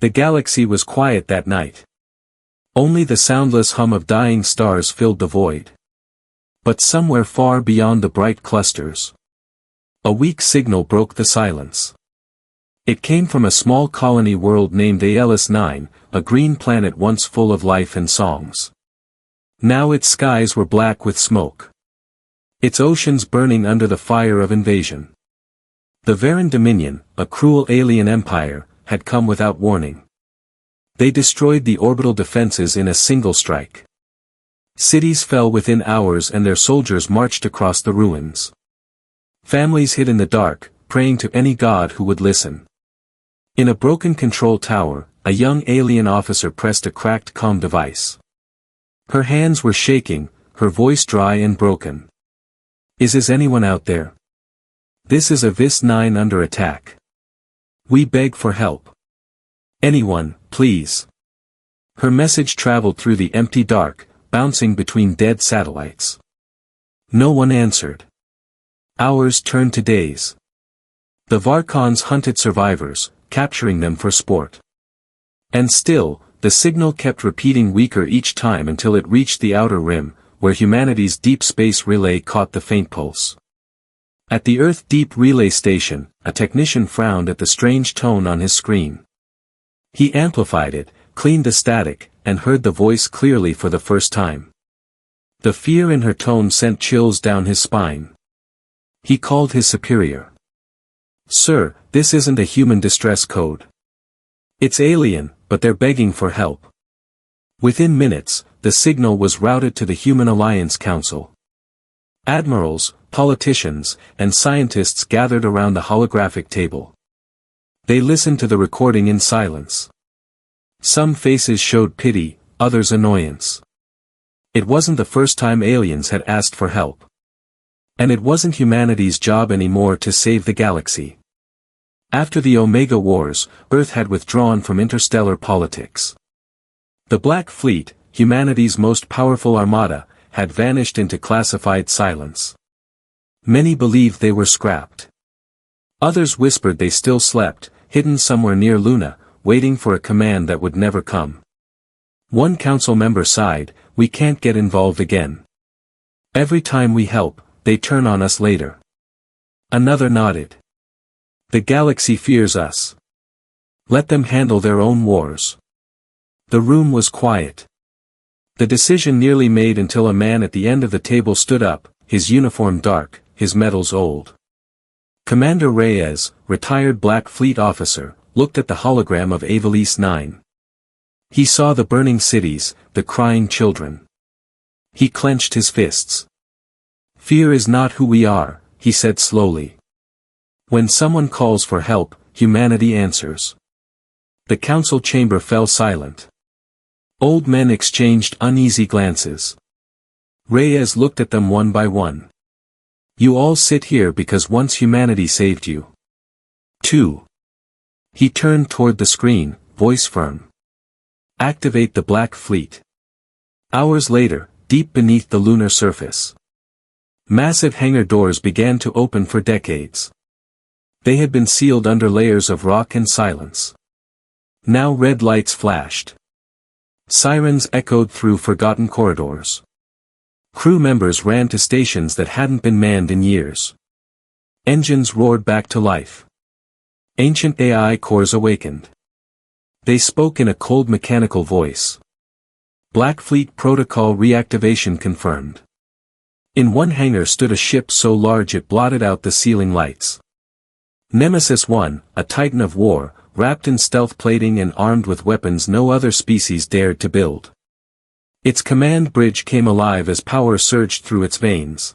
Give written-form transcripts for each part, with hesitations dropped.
The galaxy was quiet that night. Only the soundless hum of dying stars filled the void. But somewhere far beyond the bright clusters, a weak signal broke the silence. It came from a small colony world named Deadliest, a green planet once full of life and songs. Now its skies were black with smoke, its oceans burning under the fire of invasion. The Varan Dominion, a cruel alien empire, had come without warning. They destroyed the orbital defenses in a single strike. Cities fell within hours and their soldiers marched across the ruins. Families hid in the dark, praying to any god who would listen. In a broken control tower, a young alien officer pressed a cracked comm device. Her hands were shaking, her voice dry and broken. Is anyone out there? This is a VIS-9 under attack. We beg for help. Anyone, please. Her message traveled through the empty dark, bouncing between dead satellites. No one answered. Hours turned to days. The Varkons hunted survivors, capturing them for sport. And still, the signal kept repeating weaker each time until it reached the outer rim, where humanity's deep space relay caught the faint pulse. At the Earth Deep Relay Station, a technician frowned at the strange tone on his screen. He amplified it, cleaned the static, and heard the voice clearly for the first time. The fear in her tone sent chills down his spine. He called his superior. Sir, this isn't a human distress code. It's alien, but they're begging for help. Within minutes, the signal was routed to the Human Alliance Council. Admirals, politicians, and scientists gathered around the holographic table. They listened to the recording in silence. Some faces showed pity, others annoyance. It wasn't the first time aliens had asked for help. And it wasn't humanity's job anymore to save the galaxy. After the Omega Wars, Earth had withdrawn from interstellar politics. The Black Fleet, humanity's most powerful armada, had vanished into classified silence. Many believed they were scrapped. Others whispered they still slept, hidden somewhere near Luna, waiting for a command that would never come. One council member sighed, "We can't get involved again. Every time we help, they turn on us later." Another nodded. "The galaxy fears us. Let them handle their own wars." The room was quiet. The decision nearly made until a man at the end of the table stood up, his uniform dark, his medals old. Commander Reyes, retired Black Fleet officer, looked at the hologram of Deadliest. He saw the burning cities, the crying children. He clenched his fists. "Fear is not who we are," he said slowly. "When someone calls for help, humanity answers." The council chamber fell silent. Old men exchanged uneasy glances. Reyes looked at them one by one. "You all sit here because once humanity saved you. 2. He turned toward the screen, voice firm. "Activate the Black Fleet." Hours later, deep beneath the lunar surface, massive hangar doors began to open for decades. They had been sealed under layers of rock and silence. Now red lights flashed. Sirens echoed through forgotten corridors. Crew members ran to stations that hadn't been manned in years. Engines roared back to life. Ancient AI cores awakened. They spoke in a cold mechanical voice. Black Fleet protocol reactivation confirmed. In one hangar stood a ship so large it blotted out the ceiling lights. Nemesis 1, a titan of war, wrapped in stealth plating and armed with weapons no other species dared to build. Its command bridge came alive as power surged through its veins.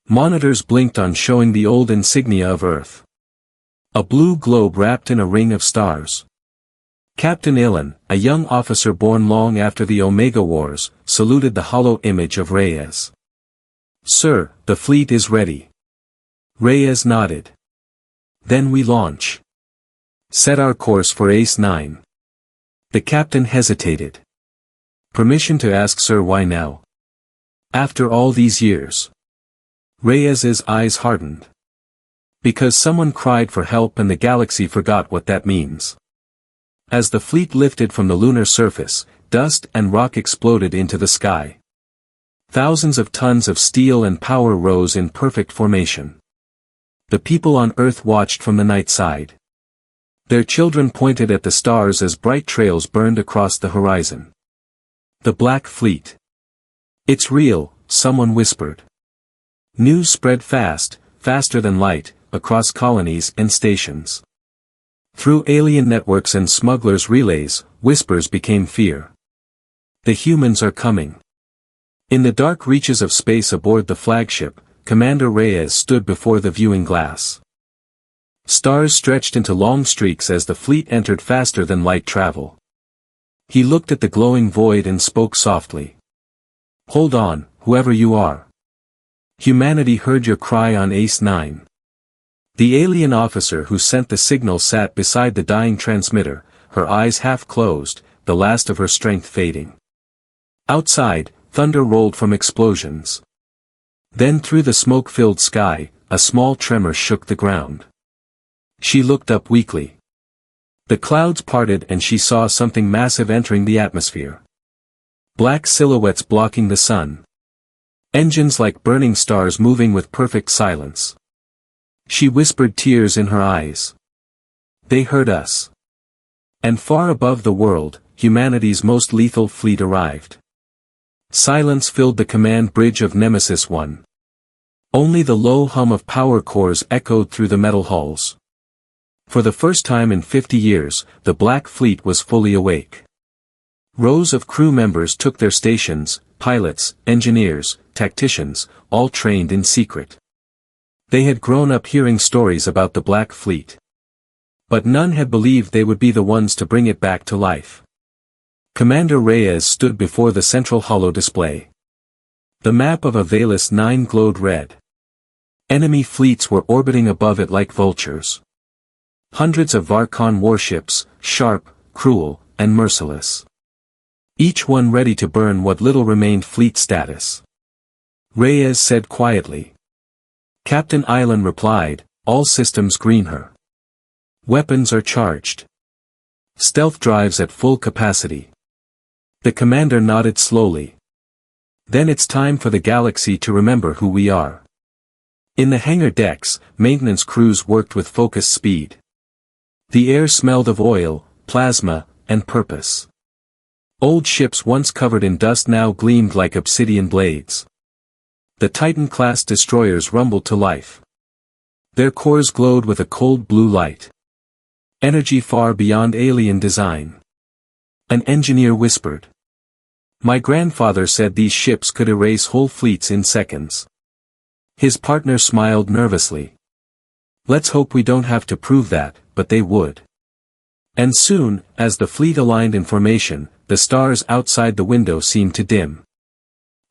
Monitors blinked on showing the old insignia of Earth. A blue globe wrapped in a ring of stars. Captain Ilan, a young officer born long after the Omega Wars, saluted the hollow image of Reyes. "Sir, the fleet is ready." Reyes nodded. "Then we launch. Set our course for Ace-9. The captain hesitated. "Permission to ask, sir, why now? After all these years?" Reyes's eyes hardened. "Because someone cried for help and the galaxy forgot what that means. As the fleet lifted from the lunar surface, dust and rock exploded into the sky. Thousands of tons of steel and power rose in perfect formation. The people on Earth watched from the night side. Their children pointed at the stars as bright trails burned across the horizon. The Black Fleet. It's real, someone whispered. News spread fast, faster than light, across colonies and stations. Through alien networks and smugglers' relays, whispers became fear. The humans are coming. In the dark reaches of space aboard the flagship, Commander Reyes stood before the viewing glass. Stars stretched into long streaks as the fleet entered faster than light travel. He looked at the glowing void and spoke softly. Hold on, whoever you are. Humanity heard your cry on Ace 9. The alien officer who sent the signal sat beside the dying transmitter, her eyes half closed, the last of her strength fading. Outside, thunder rolled from explosions. Then through the smoke-filled sky, a small tremor shook the ground. She looked up weakly. The clouds parted and she saw something massive entering the atmosphere. Black silhouettes blocking the sun. Engines like burning stars moving with perfect silence. She whispered, tears in her eyes. They heard us. And far above the world, humanity's most lethal fleet arrived. Silence filled the command bridge of Nemesis 1. Only the low hum of power cores echoed through the metal hulls. For the first time in 50 years, the Black Fleet was fully awake. Rows of crew members took their stations, pilots, engineers, tacticians, all trained in secret. They had grown up hearing stories about the Black Fleet. But none had believed they would be the ones to bring it back to life. Commander Reyes stood before the central holo display. The map of Deadliest 9 glowed red. Enemy fleets were orbiting above it like vultures. Hundreds of Varkon warships, sharp, cruel, and merciless. Each one ready to burn what little remained fleet status. Reyes said quietly. Captain Island replied, all systems green her. Weapons are charged. Stealth drives at full capacity. The commander nodded slowly. Then it's time for the galaxy to remember who we are. In the hangar decks, maintenance crews worked with focused speed. The air smelled of oil, plasma, and purpose. Old ships once covered in dust now gleamed like obsidian blades. The Titan-class destroyers rumbled to life. Their cores glowed with a cold blue light. Energy far beyond alien design. An engineer whispered. My grandfather said these ships could erase whole fleets in seconds. His partner smiled nervously. Let's hope we don't have to prove that, but they would. And soon, as the fleet aligned in formation, the stars outside the window seemed to dim.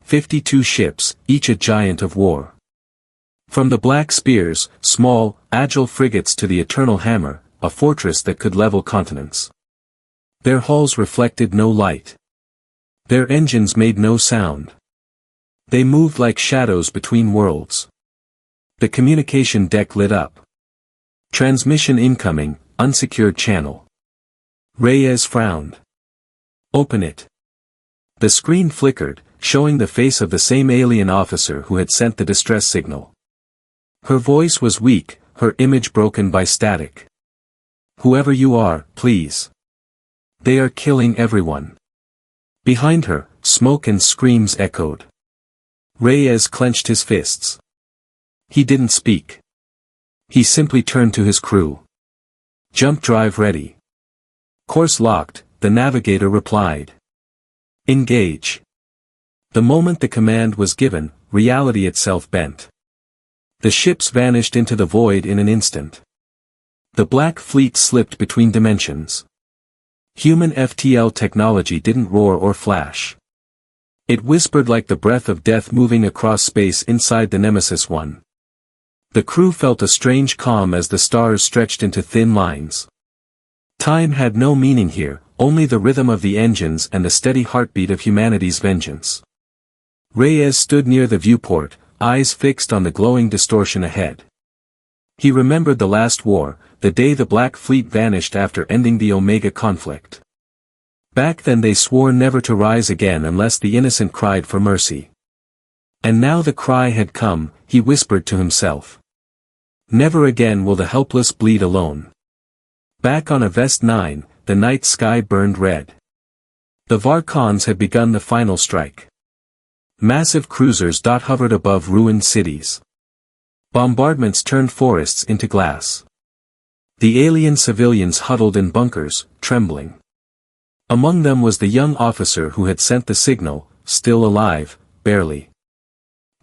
52 ships, each a giant of war. From the Black Spears, small, agile frigates to the Eternal Hammer, a fortress that could level continents. Their hulls reflected no light. Their engines made no sound. They moved like shadows between worlds. The communication deck lit up. Transmission incoming, unsecured channel. Reyes frowned. Open it. The screen flickered, showing the face of the same alien officer who had sent the distress signal. Her voice was weak, her image broken by static. Whoever you are, please. They are killing everyone. Behind her, smoke and screams echoed. Reyes clenched his fists. He didn't speak. He simply turned to his crew. Jump drive ready. Course locked, the navigator replied. Engage. The moment the command was given, reality itself bent. The ships vanished into the void in an instant. The Black Fleet slipped between dimensions. Human FTL technology didn't roar or flash. It whispered like the breath of death moving across space inside the Nemesis 1. The crew felt a strange calm as the stars stretched into thin lines. Time had no meaning here, only the rhythm of the engines and the steady heartbeat of humanity's vengeance. Reyes stood near the viewport, eyes fixed on the glowing distortion ahead. He remembered the last war, the day the Black Fleet vanished after ending the Omega conflict. Back then they swore never to rise again unless the innocent cried for mercy. And now the cry had come, he whispered to himself. Never again will the helpless bleed alone. Back on Avest 9, the night sky burned red. The Varkons had begun the final strike. Massive cruisers hovered above ruined cities. Bombardments turned forests into glass. The alien civilians huddled in bunkers, trembling. Among them was the young officer who had sent the signal, still alive, barely.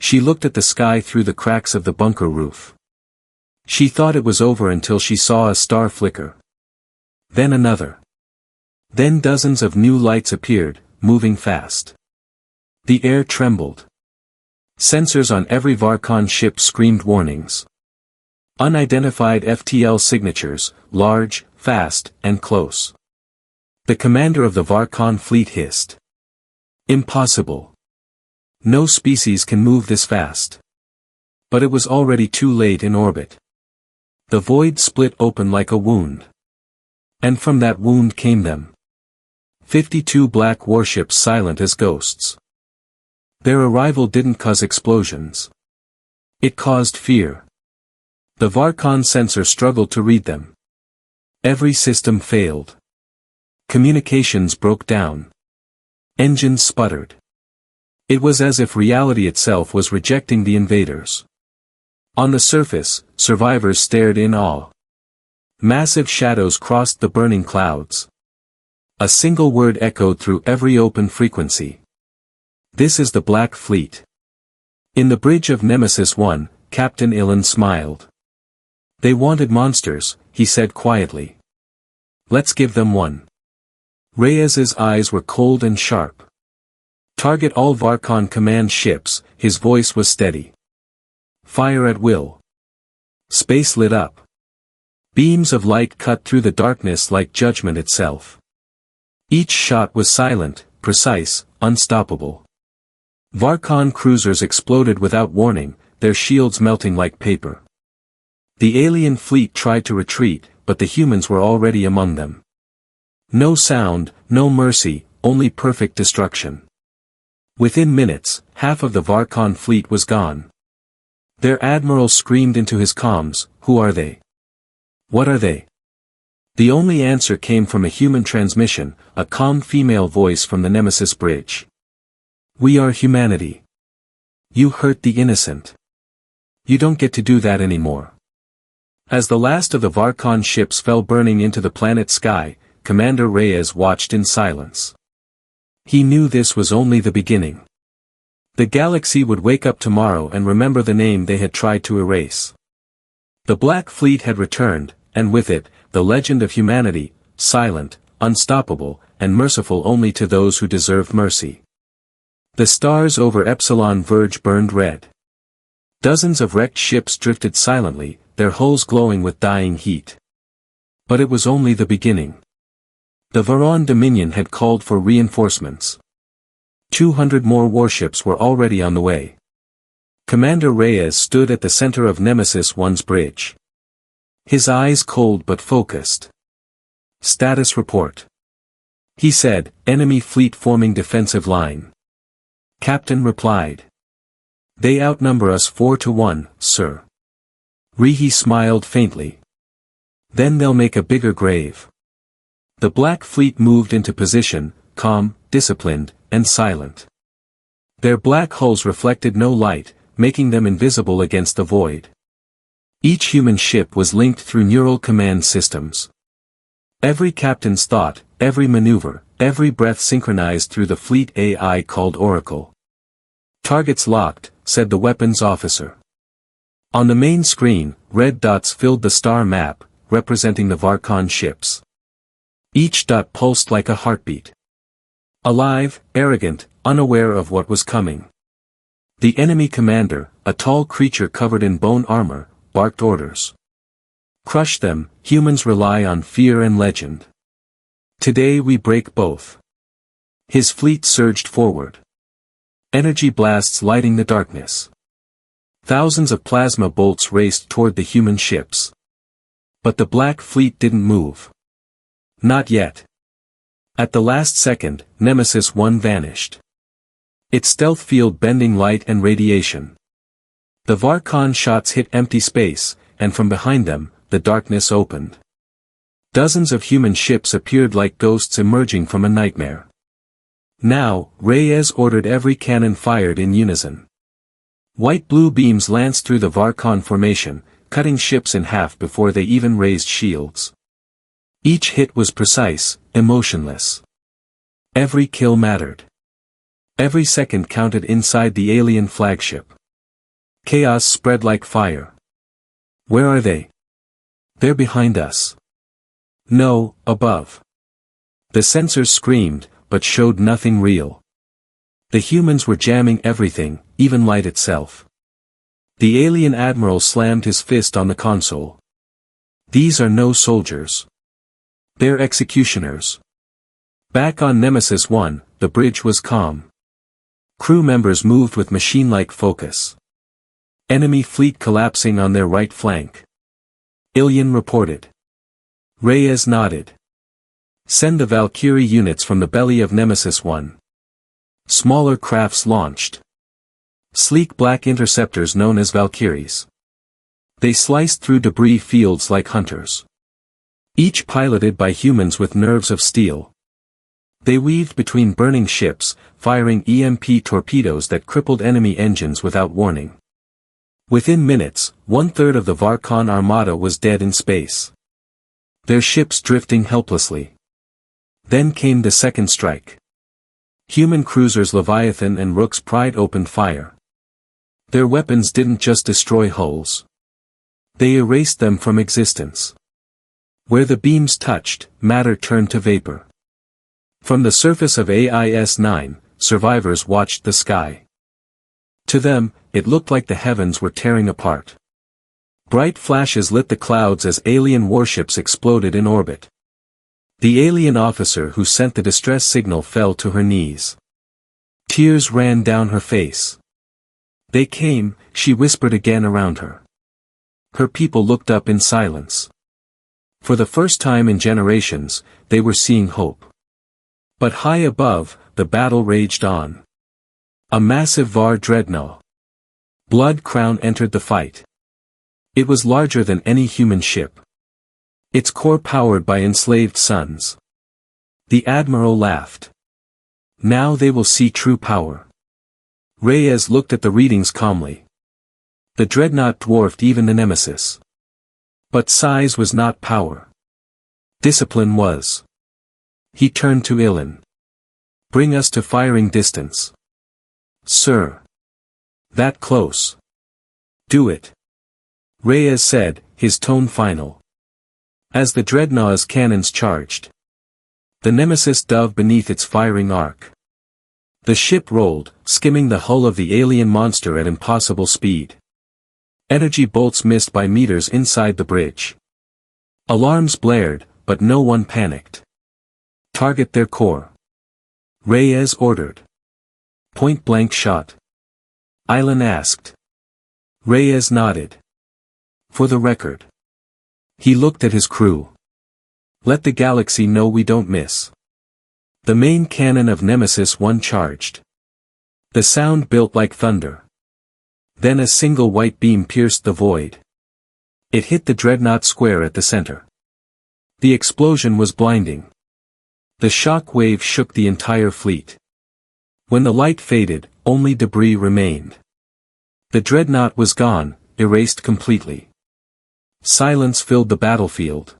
She looked at the sky through the cracks of the bunker roof. She thought it was over until she saw a star flicker. Then another. Then dozens of new lights appeared, moving fast. The air trembled. Sensors on every Varkon ship screamed warnings. Unidentified FTL signatures, large, fast, and close. The commander of the Varkon fleet hissed. Impossible. No species can move this fast. But it was already too late in orbit. The void split open like a wound. And from that wound came them. 52 black warships silent as ghosts. Their arrival didn't cause explosions. It caused fear. The Varkon sensor struggled to read them. Every system failed. Communications broke down. Engines sputtered. It was as if reality itself was rejecting the invaders. On the surface, survivors stared in awe. Massive shadows crossed the burning clouds. A single word echoed through every open frequency. This is the Black Fleet. In the bridge of Nemesis 1, Captain Ilan smiled. They wanted monsters, he said quietly. Let's give them one. Reyes's eyes were cold and sharp. Target all Varkon command ships, his voice was steady. Fire at will. Space lit up. Beams of light cut through the darkness like judgment itself. Each shot was silent, precise, unstoppable. Varkon cruisers exploded without warning, their shields melting like paper. The alien fleet tried to retreat, but the humans were already among them. No sound, no mercy, only perfect destruction. Within minutes, half of the Varkon fleet was gone. Their admiral screamed into his comms, "Who are they? What are they?" The only answer came from a human transmission, a calm female voice from the Nemesis bridge. "We are humanity. You hurt the innocent. You don't get to do that anymore." As the last of the Varkon ships fell burning into the planet sky, Commander Reyes watched in silence. He knew this was only the beginning. The galaxy would wake up tomorrow and remember the name they had tried to erase. The Black Fleet had returned, and with it, the legend of humanity, silent, unstoppable, and merciful only to those who deserved mercy. The stars over Epsilon Verge burned red. Dozens of wrecked ships drifted silently, their hulls glowing with dying heat. But it was only the beginning. The Varon Dominion had called for reinforcements. 200 more warships were already on the way. Commander Reyes stood at the center of Nemesis 1's bridge. His eyes cold but focused. "Status report," he said, "enemy fleet forming defensive line." Captain replied. "They outnumber us 4-1, sir." Rihi smiled faintly. "Then they'll make a bigger grave." The Black Fleet moved into position, calm, disciplined, and silent. Their black hulls reflected no light, making them invisible against the void. Each human ship was linked through neural command systems. Every captain's thought, every maneuver, every breath synchronized through the fleet AI called Oracle. "Targets locked," said the weapons officer. On the main screen, red dots filled the star map, representing the Varkon ships. Each dot pulsed like a heartbeat. Alive, arrogant, unaware of what was coming. The enemy commander, a tall creature covered in bone armor, barked orders. "Crush them, humans rely on fear and legend. Today we break both." His fleet surged forward. Energy blasts lighting the darkness. Thousands of plasma bolts raced toward the human ships. But the Black Fleet didn't move. Not yet. At the last second, Nemesis 1 vanished. Its stealth field bending light and radiation. The Varkon shots hit empty space, and from behind them, the darkness opened. Dozens of human ships appeared like ghosts emerging from a nightmare. Now, Reyes ordered every cannon fired in unison. White-blue beams lanced through the Varkon formation, cutting ships in half before they even raised shields. Each hit was precise, emotionless. Every kill mattered. Every second counted inside the alien flagship. Chaos spread like fire. Where are they? They're behind us. No, above. The sensors screamed, but showed nothing real. The humans were jamming everything, even light itself. The alien admiral slammed his fist on the console. These are no soldiers. They're executioners. Back on Nemesis 1, the bridge was calm. Crew members moved with machine-like focus. Enemy fleet collapsing on their right flank. Ilian reported. Reyes nodded. Send the Valkyrie units from the belly of Nemesis 1. Smaller crafts launched. Sleek black interceptors known as Valkyries. They sliced through debris fields like hunters. Each piloted by humans with nerves of steel. They weaved between burning ships, firing EMP torpedoes that crippled enemy engines without warning. Within minutes, 1/3 of the Varkon armada was dead in space. Their ships drifting helplessly. Then came the second strike. Human cruisers Leviathan and Rook's Pride opened fire. Their weapons didn't just destroy hulls. They erased them from existence. Where the beams touched, matter turned to vapor. From the surface of AIS-9, survivors watched the sky. To them, it looked like the heavens were tearing apart. Bright flashes lit the clouds as alien warships exploded in orbit. The alien officer who sent the distress signal fell to her knees. Tears ran down her face. They came, she whispered again around her. Her people looked up in silence. For the first time in generations, they were seeing hope. But high above, the battle raged on. A massive Var dreadnought. Blood Crown entered the fight. It was larger than any human ship. Its core powered by enslaved sons. The admiral laughed. Now they will see true power. Reyes looked at the readings calmly. The dreadnought dwarfed even the Nemesis. But size was not power. Discipline was. He turned to Ilian. Bring us to firing distance. Sir. That close. Do it. Reyes said, his tone final. As the dreadnought's cannons charged. The Nemesis dove beneath its firing arc. The ship rolled, skimming the hull of the alien monster at impossible speed. Energy bolts missed by meters inside the bridge. Alarms blared, but no one panicked. Target their core. Reyes ordered. Point-blank shot. Ilian asked. Reyes nodded. For the record. He looked at his crew. Let the galaxy know we don't miss. The main cannon of Nemesis 1 charged. The sound built like thunder. Then a single white beam pierced the void. It hit the dreadnought square at the center. The explosion was blinding. The shock wave shook the entire fleet. When the light faded, only debris remained. The dreadnought was gone, erased completely. Silence filled the battlefield.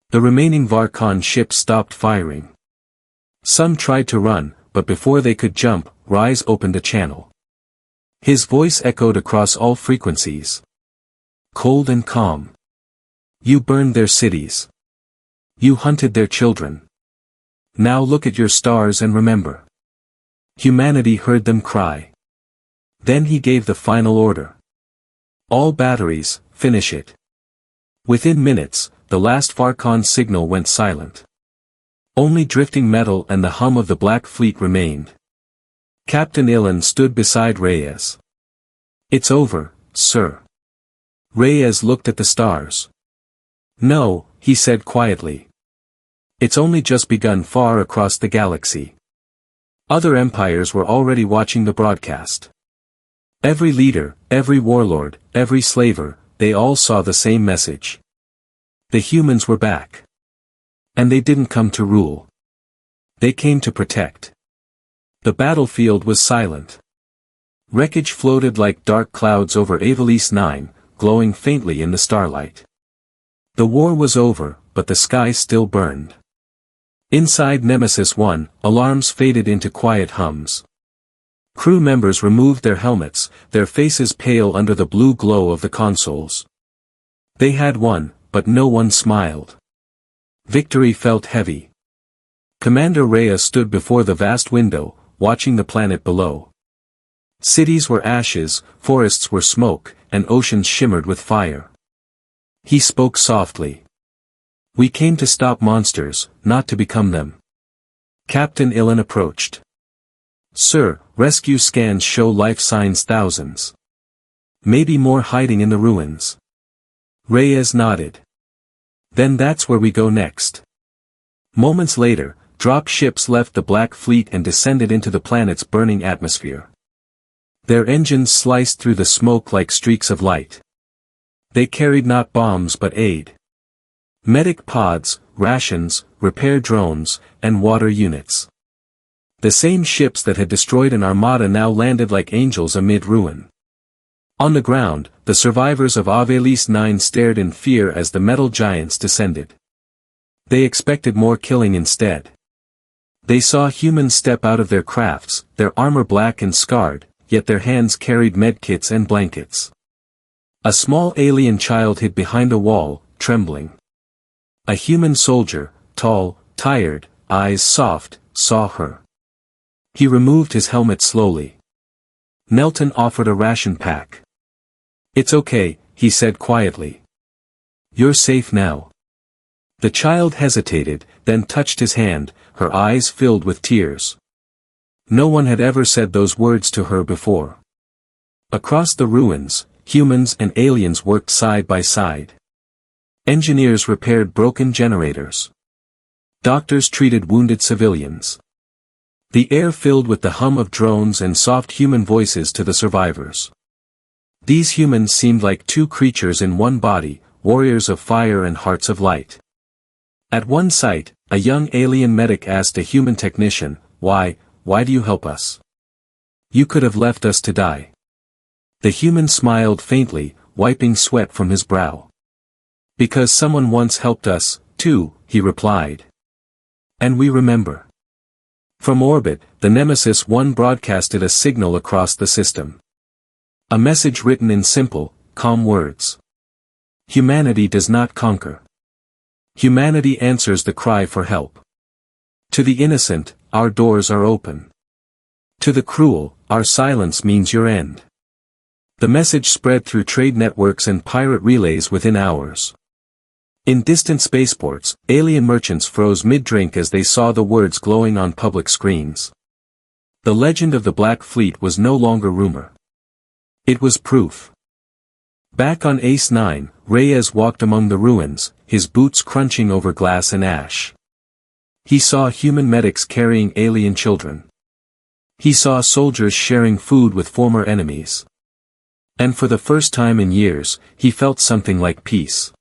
The remaining Varkon ships stopped firing. Some tried to run, but before they could jump, Reyes opened a channel. His voice echoed across all frequencies. Cold and calm. You burned their cities. You hunted their children. Now look at your stars and remember. Humanity heard them cry. Then he gave the final order. All batteries, finish it. Within minutes, the last Varkon signal went silent. Only drifting metal and the hum of the Black Fleet remained. Captain Ilian stood beside Reyes. It's over, sir. Reyes looked at the stars. No, he said quietly. It's only just begun far across the galaxy. Other empires were already watching the broadcast. Every leader, every warlord, every slaver, they all saw the same message. The humans were back. And they didn't come to rule. They came to protect. The battlefield was silent. Wreckage floated like dark clouds over Deadliest 9, glowing faintly in the starlight. The war was over, but the sky still burned. Inside Nemesis 1, alarms faded into quiet hums. Crew members removed their helmets, their faces pale under the blue glow of the consoles. They had won, but no one smiled. Victory felt heavy. Commander Rhea stood before the vast window, watching the planet below. Cities were ashes, forests were smoke, and oceans shimmered with fire. He spoke softly. We came to stop monsters, not to become them. Captain Ilan approached. Sir, rescue scans show life signs thousands. Maybe more hiding in the ruins. Reyes nodded. Then that's where we go next. Moments later, drop ships left the Black Fleet and descended into the planet's burning atmosphere. Their engines sliced through the smoke like streaks of light. They carried not bombs but aid. Medic pods, rations, repair drones, and water units. The same ships that had destroyed an armada now landed like angels amid ruin. On the ground, the survivors of Deadliest 9 stared in fear as the metal giants descended. They expected more killing instead. They saw humans step out of their crafts, their armor black and scarred, yet their hands carried medkits and blankets. A small alien child hid behind a wall, trembling. A human soldier, tall, tired, eyes soft, saw her. He removed his helmet slowly. Nelton offered a ration pack. It's okay, he said quietly. You're safe now. The child hesitated, then touched his hand, her eyes filled with tears. No one had ever said those words to her before. Across the ruins, humans and aliens worked side by side. Engineers repaired broken generators. Doctors treated wounded civilians. The air filled with the hum of drones and soft human voices to the survivors. These humans seemed like two creatures in one body, warriors of fire and hearts of light. At one site, a young alien medic asked a human technician, why do you help us? You could have left us to die. The human smiled faintly, wiping sweat from his brow. Because someone once helped us, too, he replied. And we remember. From orbit, the Nemesis 1 broadcasted a signal across the system. A message written in simple, calm words. Humanity does not conquer. Humanity answers the cry for help. To the innocent, our doors are open. To the cruel, our silence means your end. The message spread through trade networks and pirate relays within hours. In distant spaceports, alien merchants froze mid-drink as they saw the words glowing on public screens. The legend of the Black Fleet was no longer rumor. It was proof. Back on Ace 9, Reyes walked among the ruins, his boots crunching over glass and ash. He saw human medics carrying alien children. He saw soldiers sharing food with former enemies. And for the first time in years, he felt something like peace.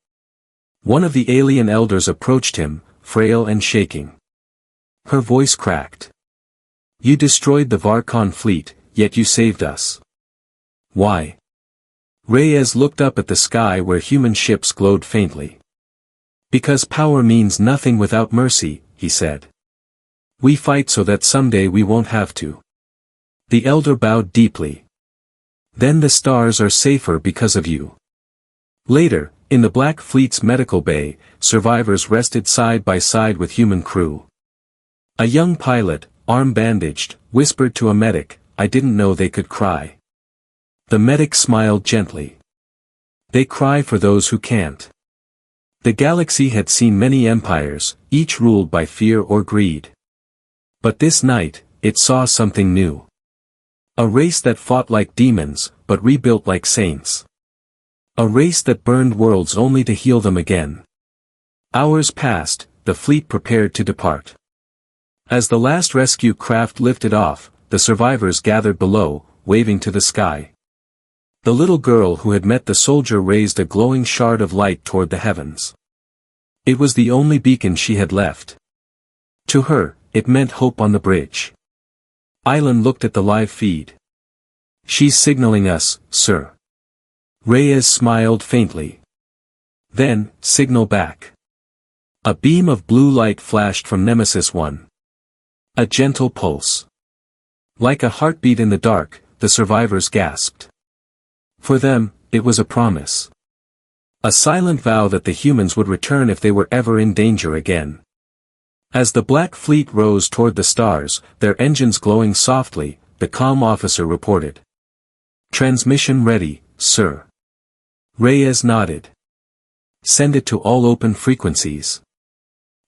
One of the alien elders approached him, frail and shaking. Her voice cracked. You destroyed the Varkon fleet, yet you saved us. Why? Reyes looked up at the sky where human ships glowed faintly. Because power means nothing without mercy, he said. We fight so that someday we won't have to. The elder bowed deeply. Then the stars are safer because of you. Later, in the Black Fleet's medical bay, survivors rested side by side with human crew. A young pilot, arm bandaged, whispered to a medic, I didn't know they could cry. The medic smiled gently. They cry for those who can't. The galaxy had seen many empires, each ruled by fear or greed. But this night, it saw something new. A race that fought like demons, but rebuilt like saints. A race that burned worlds only to heal them again. Hours passed, the fleet prepared to depart. As the last rescue craft lifted off, the survivors gathered below, waving to the sky. The little girl who had met the soldier raised a glowing shard of light toward the heavens. It was the only beacon she had left. To her, it meant hope on the bridge. Island looked at the live feed. "She's signaling us, sir." Reyes smiled faintly. "Then, signal back." A beam of blue light flashed from Nemesis 1. A gentle pulse. Like a heartbeat in the dark, the survivors gasped. For them, it was a promise. A silent vow that the humans would return if they were ever in danger again. As the Black Fleet rose toward the stars, their engines glowing softly, the comm officer reported. "Transmission ready, sir." Reyes nodded. "Send it to all open frequencies."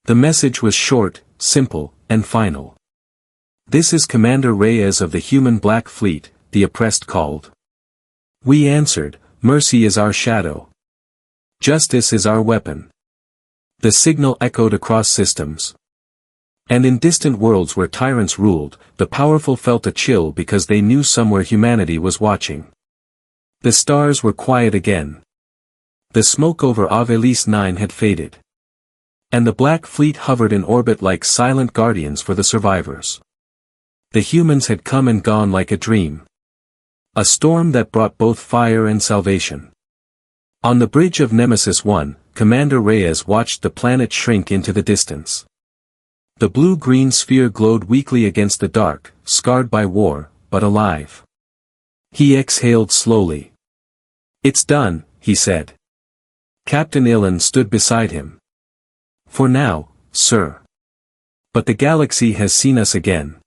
The message was short, simple, and final. "This is Commander Reyes of the human Black Fleet," the oppressed called. We answered, "Mercy is our shadow. Justice is our weapon." The signal echoed across systems. And in distant worlds where tyrants ruled, the powerful felt a chill because they knew somewhere humanity was watching. The stars were quiet again. The smoke over Avelis 9 had faded. And the Black Fleet hovered in orbit like silent guardians for the survivors. The humans had come and gone like a dream. A storm that brought both fire and salvation. On the bridge of Nemesis 1, Commander Reyes watched the planet shrink into the distance. The blue-green sphere glowed weakly against the dark, scarred by war, but alive. He exhaled slowly. "It's done," he said. Captain Ilan stood beside him. "For now, sir. But the galaxy has seen us again."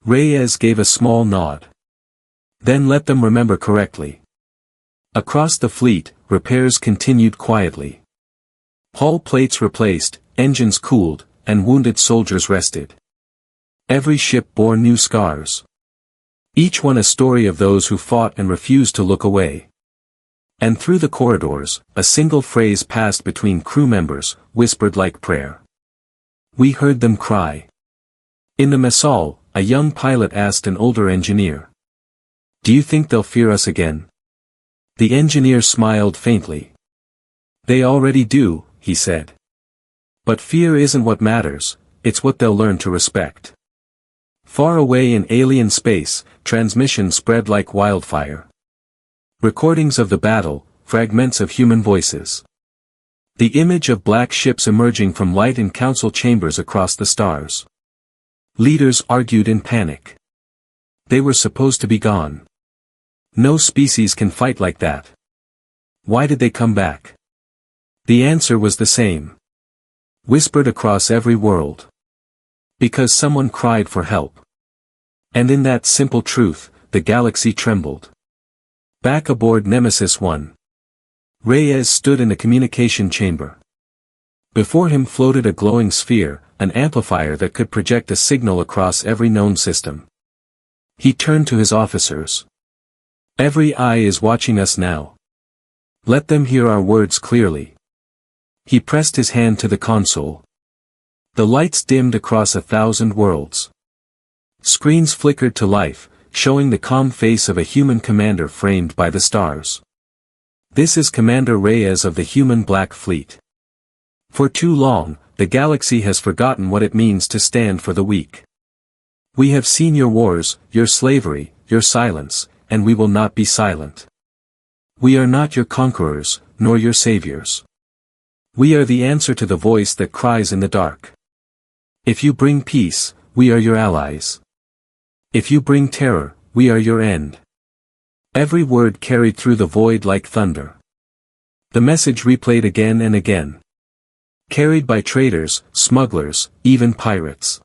Reyes gave a small nod. "Then let them remember correctly." Across the fleet, repairs continued quietly. Hull plates replaced, engines cooled, and wounded soldiers rested. Every ship bore new scars. Each one a story of those who fought and refused to look away. And through the corridors, a single phrase passed between crew members, whispered like prayer. We heard them cry. In the mess hall, a young pilot asked an older engineer. "Do you think they'll fear us again?" The engineer smiled faintly. "They already do," he said. "But fear isn't what matters, it's what they'll learn to respect." Far away in alien space, transmission spread like wildfire. Recordings of the battle, fragments of human voices. The image of black ships emerging from light in council chambers across the stars. Leaders argued in panic. They were supposed to be gone. No species can fight like that. Why did they come back? The answer was the same. Whispered across every world. Because someone cried for help. And in that simple truth, the galaxy trembled. Back aboard Nemesis 1. Reyes stood in the communication chamber. Before him floated a glowing sphere, an amplifier that could project a signal across every known system. He turned to his officers. Every eye is watching us now. Let them hear our words clearly. He pressed his hand to the console. The lights dimmed across 1,000 worlds. Screens flickered to life, showing the calm face of a human commander framed by the stars. This is Commander Reyes of the human Black Fleet. For too long, the galaxy has forgotten what it means to stand for the weak. We have seen your wars, your slavery, your silence, and we will not be silent. We are not your conquerors, nor your saviors. We are the answer to the voice that cries in the dark. If you bring peace, we are your allies. If you bring terror, we are your end. Every word carried through the void like thunder. The message replayed again and again. Carried by traitors, smugglers, even pirates.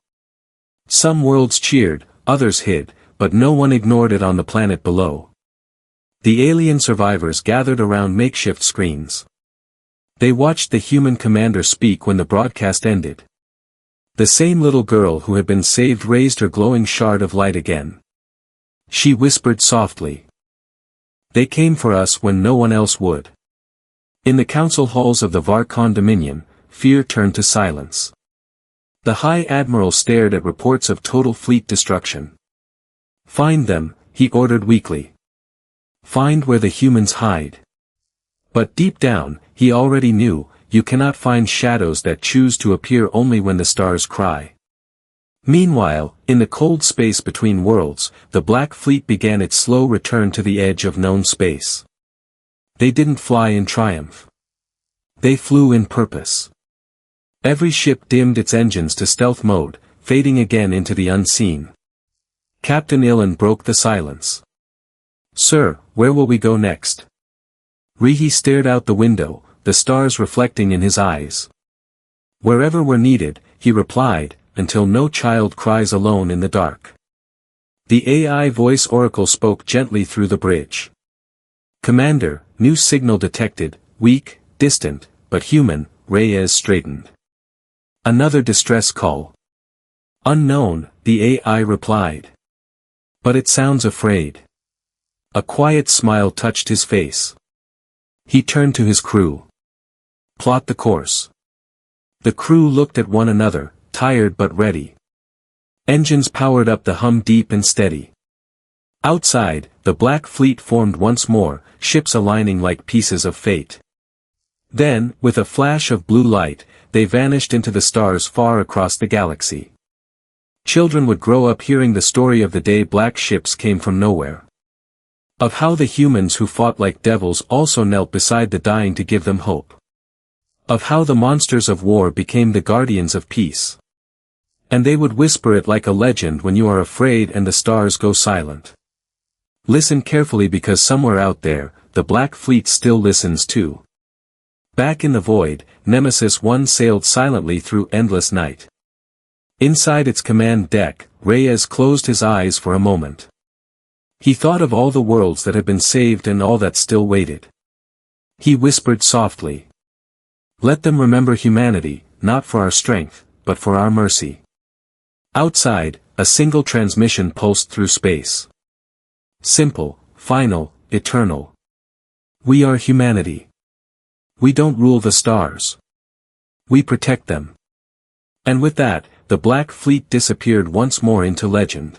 Some worlds cheered, others hid, but no one ignored it on the planet below. The alien survivors gathered around makeshift screens. They watched the human commander speak when the broadcast ended. The same little girl who had been saved raised her glowing shard of light again. She whispered softly. They came for us when no one else would. In the council halls of the Var condominium, fear turned to silence. The High Admiral stared at reports of total fleet destruction. "Find them," he ordered weakly. "Find where the humans hide." But deep down, he already knew, you cannot find shadows that choose to appear only when the stars cry. Meanwhile, in the cold space between worlds, the Black Fleet began its slow return to the edge of known space. They didn't fly in triumph. They flew in purpose. Every ship dimmed its engines to stealth mode, fading again into the unseen. Captain Ilan broke the silence. "Sir, where will we go next?" Rihi stared out the window, the stars reflecting in his eyes. "Wherever we're needed," he replied, "until no child cries alone in the dark." The AI voice oracle spoke gently through the bridge. "Commander, new signal detected, weak, distant, but human," Reyes straightened. "Another distress call." "Unknown," the AI replied. "But it sounds afraid." A quiet smile touched his face. He turned to his crew. "Plot the course." The crew looked at one another, tired but ready. Engines powered up, the hum deep and steady. Outside, the Black Fleet formed once more, ships aligning like pieces of fate. Then, with a flash of blue light, they vanished into the stars far across the galaxy. Children would grow up hearing the story of the day black ships came from nowhere. Of how the humans who fought like devils also knelt beside the dying to give them hope. Of how the monsters of war became the guardians of peace. And they would whisper it like a legend when you are afraid and the stars go silent. Listen carefully, because somewhere out there, the Black Fleet still listens too. Back in the void, Nemesis 1 sailed silently through endless night. Inside its command deck, Reyes closed his eyes for a moment. He thought of all the worlds that had been saved and all that still waited. He whispered softly. "Let them remember humanity, not for our strength, but for our mercy." Outside, a single transmission pulsed through space. Simple, final, eternal. "We are humanity. We don't rule the stars. We protect them." And with that, the Black Fleet disappeared once more into legend.